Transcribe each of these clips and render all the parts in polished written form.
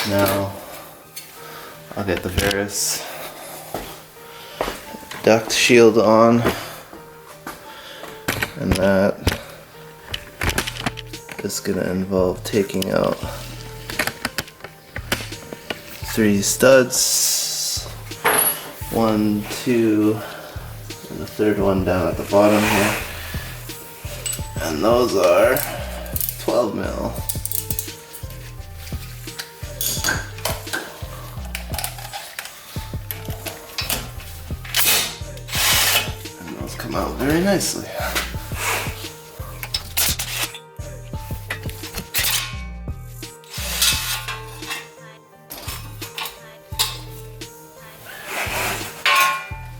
Now I'll get the Verus duct shield on, and that is going to involve taking out 3 studs, 1, 2, and the third one down at the bottom here, and those are 12 mil. And those come out very nicely.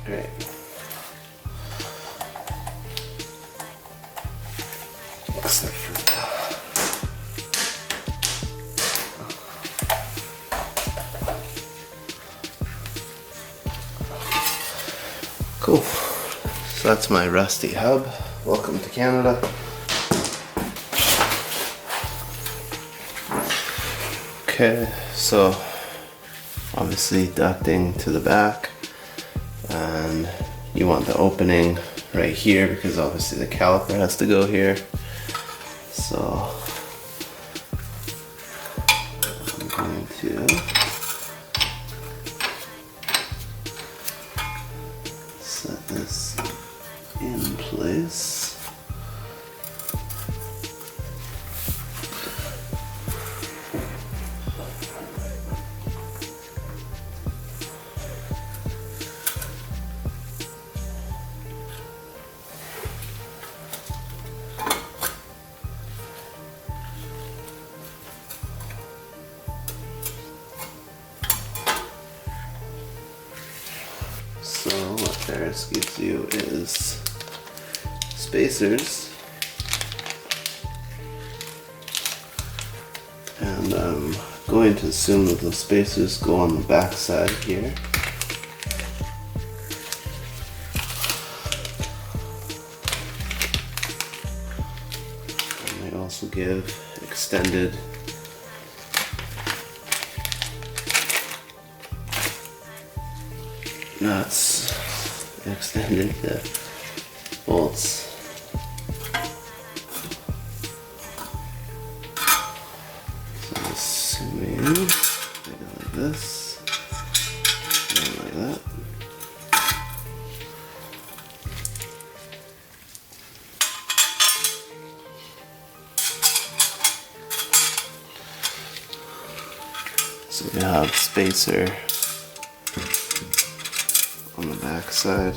Great. Except for that. Cool. So that's my rusty hub. Welcome to Canada. Okay, so obviously ducting to the back, and you want the opening right here because obviously the caliper has to go here. So I'm going to set this in place. So what Verus gives you is spacers, and I'm going to assume that the spacers go on the back side here. And they also give extended nuts, extended the bolts. So I'm assuming they go like this, and like that. So we have spacer on the back side.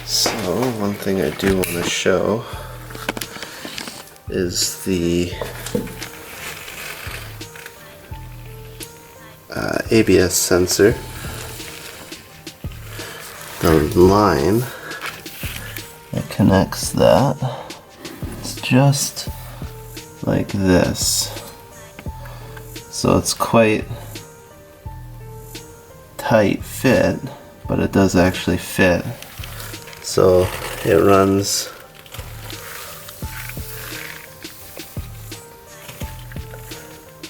So one thing I do want to show is the ABS sensor. The line that connects that, it's just like this. So it's quite tight fit, but it does actually fit. So it runs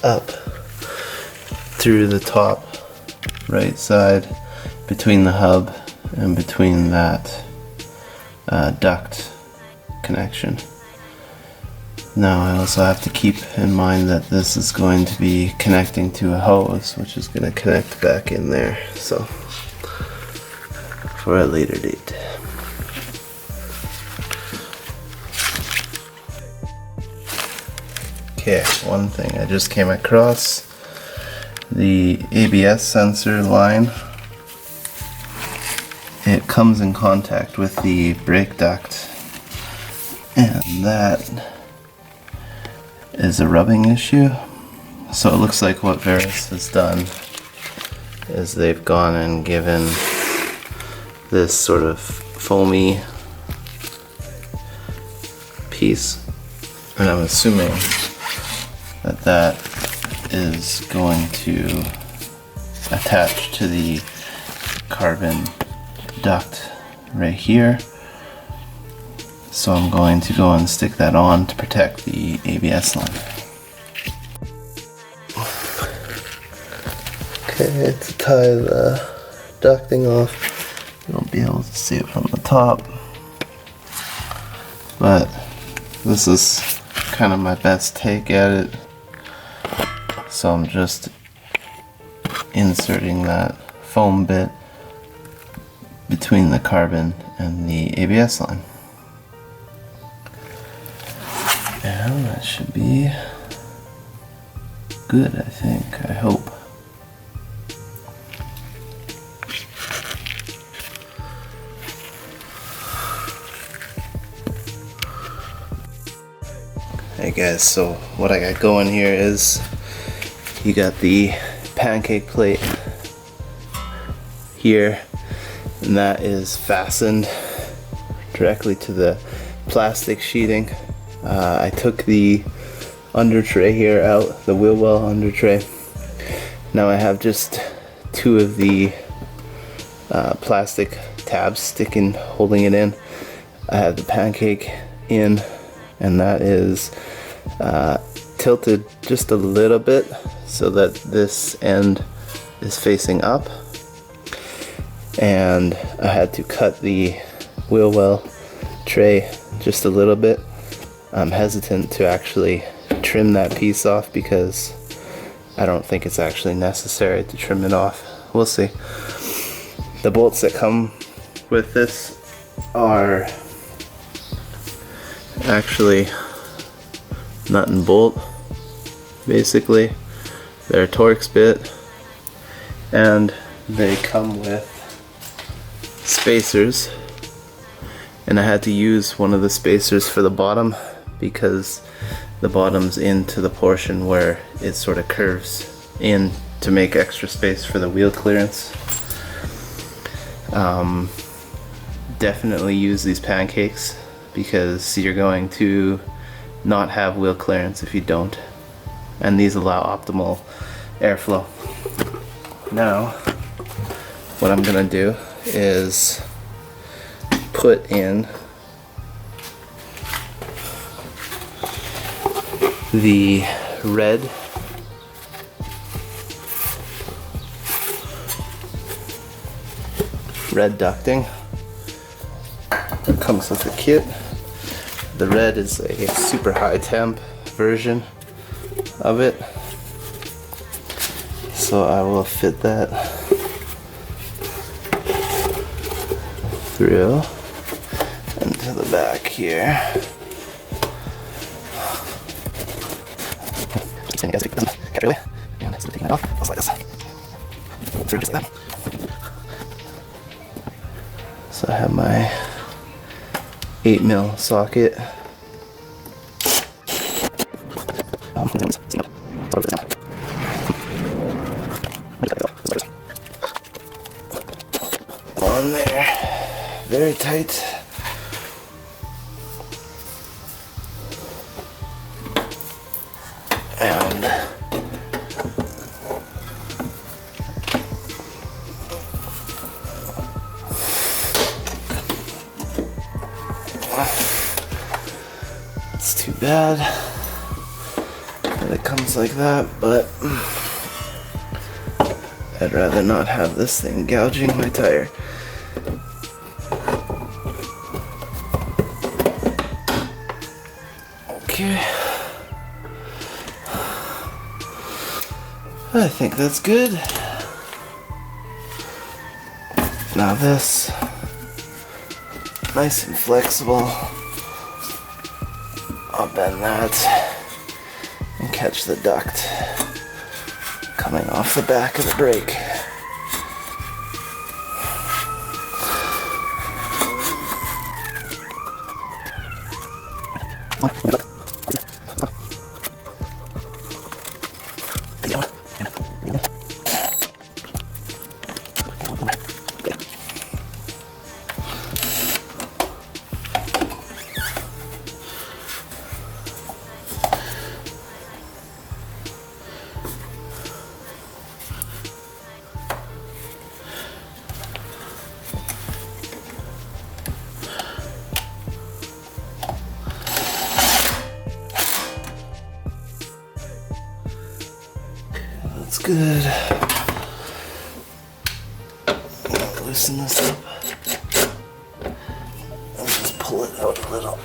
up through the top right side between the hub and between that duct connection. Now I also have to keep in mind that this is going to be connecting to a hose, which is going to connect back in there, so for a later date. Okay, one thing I just came across, the ABS sensor line, it comes in contact with the brake duct, and that is a rubbing issue. So it looks like what Verus has done is they've gone and given this sort of foamy piece, and I'm assuming that that is going to attach to the carbon duct right here. So I'm going to go and stick that on to protect the ABS line. Okay, to tie the ducting off, you won't be able to see it from the top, but this is kind of my best take at it. So I'm just inserting that foam bit between the carbon and the ABS line. And that should be good, I think, I hope. Hey guys, so what I got going here is you got the pancake plate here, and that is fastened directly to the plastic sheeting. I took the under tray here out, the wheel well under tray. Now I have just two of the plastic tabs holding it in. I have the pancake in, and that is tilted just a little bit so that this end is facing up, and I had to cut the wheel well tray just a little bit. I'm hesitant to actually trim that piece off because I don't think it's actually necessary to trim it off. We'll see. The bolts that come with this are actually nut and bolt, basically. They're a Torx bit, and they come with spacers, and I had to use one of the spacers for the bottom because the bottom's into the portion where it sort of curves in to make extra space for the wheel clearance. Definitely use these pancakes because you're going to not have wheel clearance if you don't, and these allow optimal airflow. Now what I'm gonna do is put in the red ducting that comes with the kit. The red is a super high temp version of it, so I will fit that through into the back here. So I have my 8mm socket. On there, very tight. And it's too bad that it comes like that, but I'd rather not have this thing gouging my tire. Okay. I think that's good. Now this, nice and flexible. I'll bend that and catch the duct coming off the back of the brake. That's good. I'll loosen this up. I'll just pull it out a little.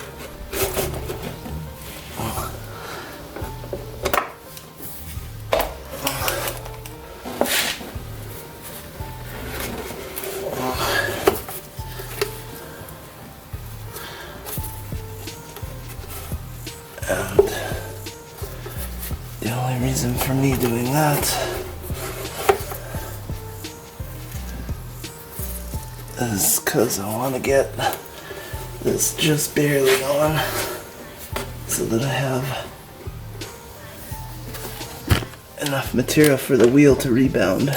And the only reason for me doing that is because I want to get this just barely on so that I have enough material for the wheel to rebound.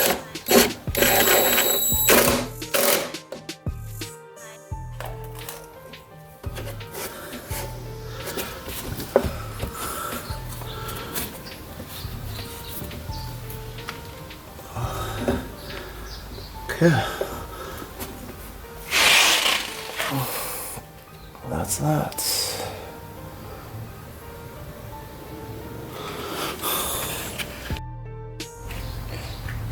Okay. That's that.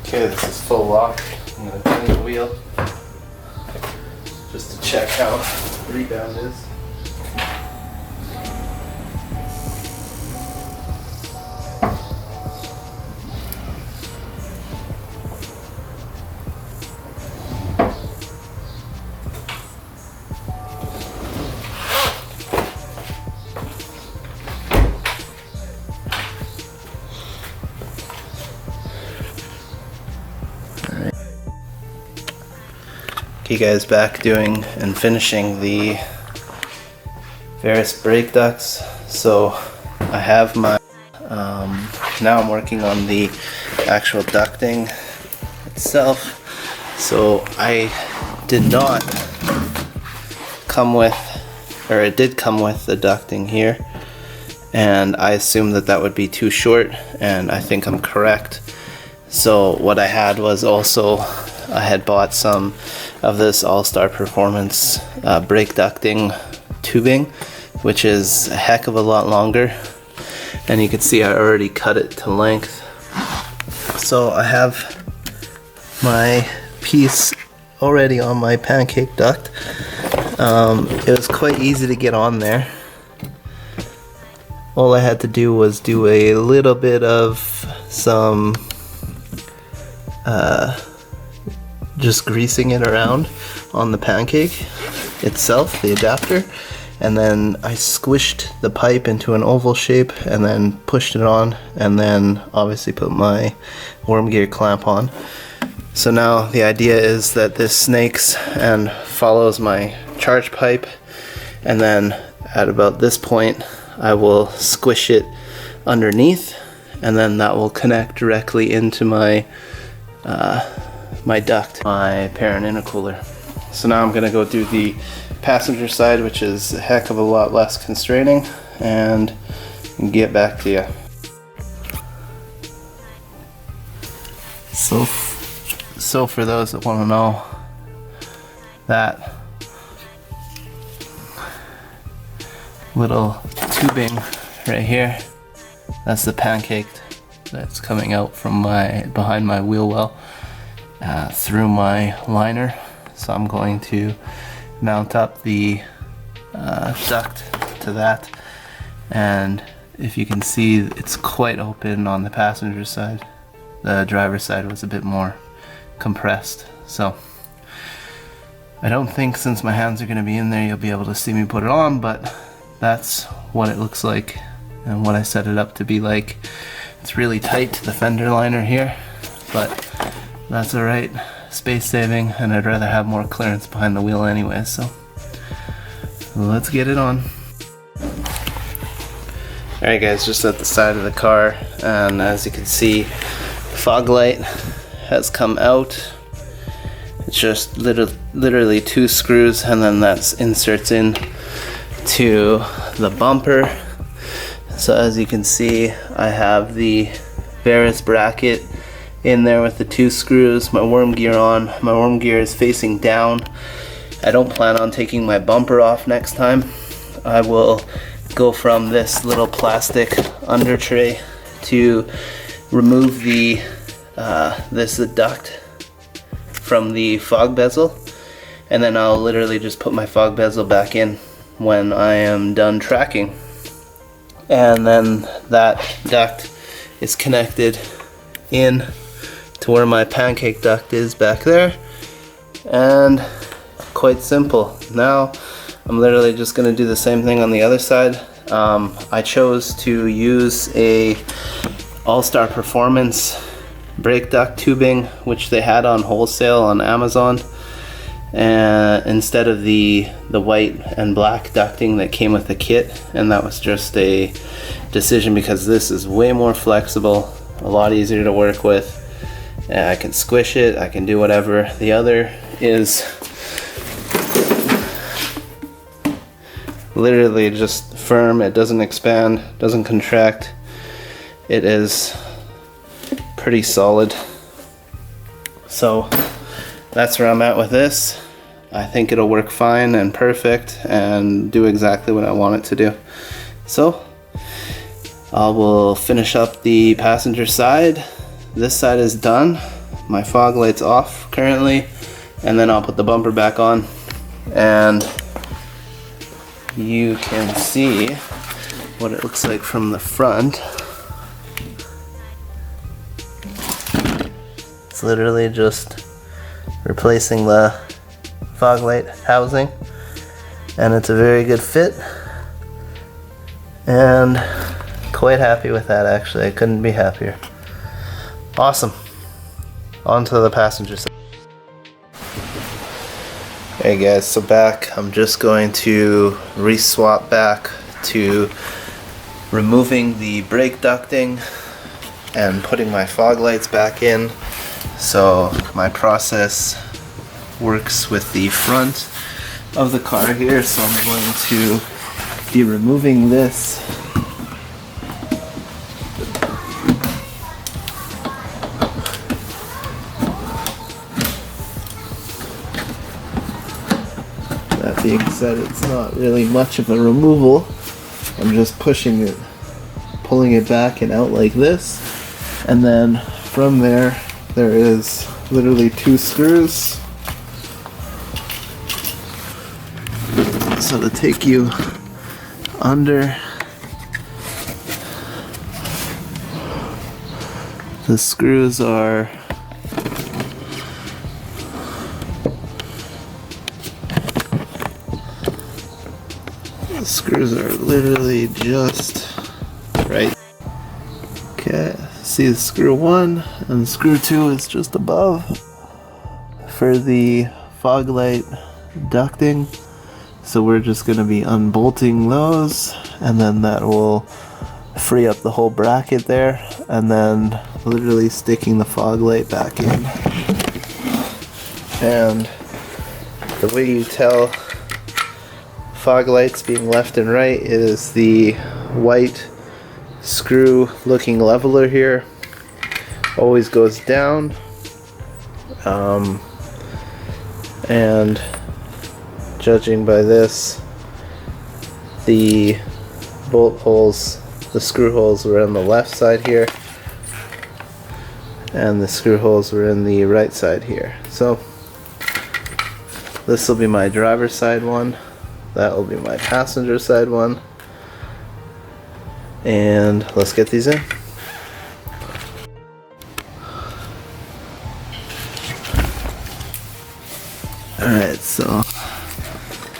Okay, this is full lock. I'm going to turn the wheel just to check how the rebound is. Okay guys, back doing and finishing the Verus Brake Ducts. So I have my, now I'm working on the actual ducting itself. So I did not come with, or it did come with the ducting here. And I assumed that that would be too short, and I think I'm correct. So what I had was also, I had bought some of this All-Star Performance brake ducting tubing, which is a heck of a lot longer, and you can see I already cut it to length. So I have my piece already on my Pancake duct. It was quite easy to get on there. All I had to do was do a little bit of some just greasing it around on the Pancake itself, the adapter, and then I squished the pipe into an oval shape and then pushed it on, and then obviously put my worm gear clamp on. So now the idea is that this snakes and follows my charge pipe, and then at about this point I will squish it underneath, and then that will connect directly into my my duct, my parent intercooler. So now I'm gonna go do the passenger side, which is a heck of a lot less constraining, and get back to you. So for those that want to know, that little tubing right here, that's the Pancake that's coming out from behind my wheel well through my liner. So I'm going to mount up the duct to that, and if you can see, it's quite open on the passenger side. The driver's side was a bit more compressed, so I don't think, since my hands are going to be in there, you'll be able to see me put it on, but that's what it looks like and what I set it up to be like. It's really tight to the fender liner here, but that's alright, space saving, and I'd rather have more clearance behind the wheel anyway, so let's get it on. Alright guys, just at the side of the car, and as you can see, the fog light has come out. It's just literally 2 screws, and then that inserts in to the bumper. So as you can see, I have the Verus bracket in there with the 2 screws, my worm gear on. My worm gear is facing down. I don't plan on taking my bumper off next time. I will go from this little plastic under tray to remove the this is the duct from the fog bezel, and then I'll literally just put my fog bezel back in when I am done tracking. And then that duct is connected in to where my Pancake duct is back there, and quite simple. Now I'm literally just going to do the same thing on the other side. I chose to use a All-Star Performance brake duct tubing, which they had on wholesale on Amazon, and instead of the white and black ducting that came with the kit. And that was just a decision because this is way more flexible, a lot easier to work with. I can squish it, I can do whatever. The other is literally just firm. It doesn't expand, doesn't contract. It is pretty solid. So that's where I'm at with this. I think it'll work fine and perfect and do exactly what I want it to do. So I will finish up the passenger side. This side is done. My fog light's off currently, and then I'll put the bumper back on, and you can see what it looks like from the front. It's literally just replacing the fog light housing, and it's a very good fit, and quite happy with that. Actually, I couldn't be happier. Awesome. On to the passenger side. Hey guys, so back, I'm just going to re-swap back to removing the brake ducting and putting my fog lights back in. So my process works with the front of the car here, so I'm going to be removing this. That being said, it's not really much of a removal. I'm just pushing it, pulling it back and out like this, and then from there is literally 2 screws. So to take you under, the screws are literally just right. Okay, see the screw 1 and screw 2 is just above for the fog light ducting. So we're just going to be unbolting those, and then that will free up the whole bracket there, and then literally sticking the fog light back in. And the way you tell fog lights being left and right is the white screw looking leveler here always goes down, and judging by this, the bolt holes, the screw holes were on the left side here, and the screw holes were in the right side here. So this will be my driver's side one, that will be my passenger side one, and let's get these in. Alright, so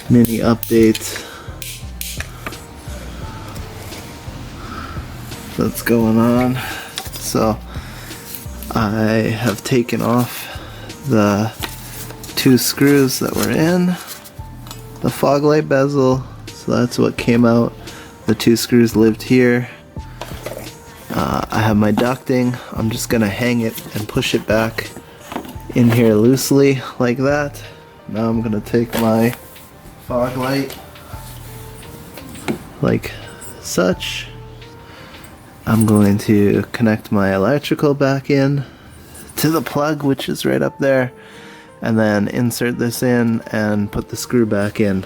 mini update that's going on. So I have taken off the 2 screws that were in the fog light bezel, so that's what came out. The 2 screws lived here. I have my ducting. I'm just gonna hang it and push it back in here loosely like that. Now I'm gonna take my fog light like such. I'm going to connect my electrical back in to the plug, which is right up there, and then insert this in and put the screw back in.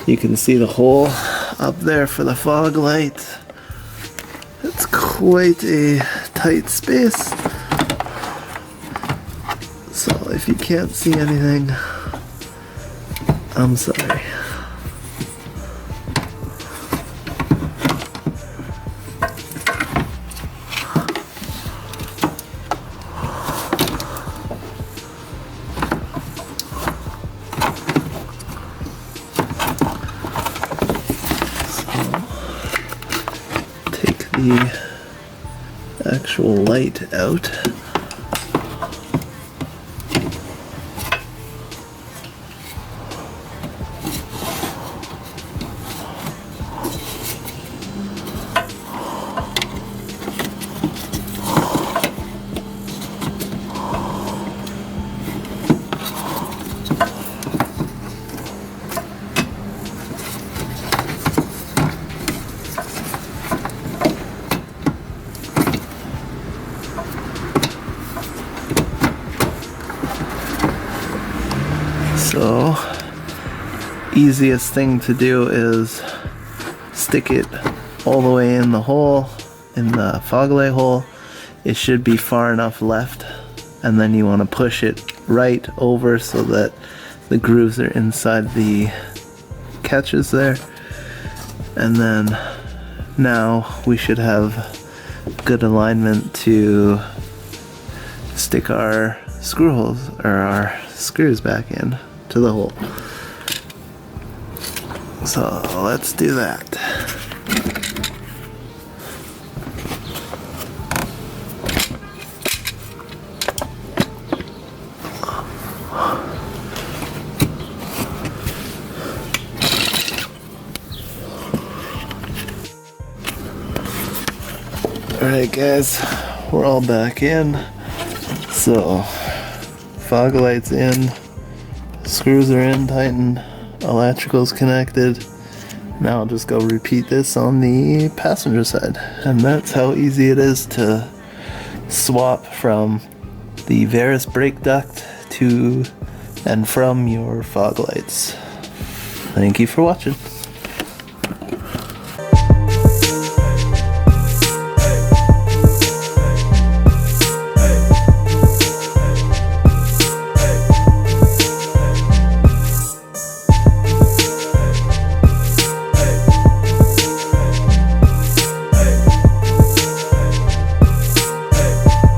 You can see the hole up there for the fog light. It's quite a tight space, so if you can't see anything, I'm sorry. The actual light out. So, easiest thing to do is stick it all the way in the hole, in the fog light hole. It should be far enough left, and then you want to push it right over so that the grooves are inside the catches there. And then now we should have good alignment to stick our screw holes, or our screws back in to the hole. So let's do that. Alright guys, we're all back in. So fog lights in, screws are in, tightened, electrical's connected. Now I'll just go repeat this on the passenger side. And that's how easy it is to swap from the Verus Brake Duct to and from your fog lights. Thank you for watching.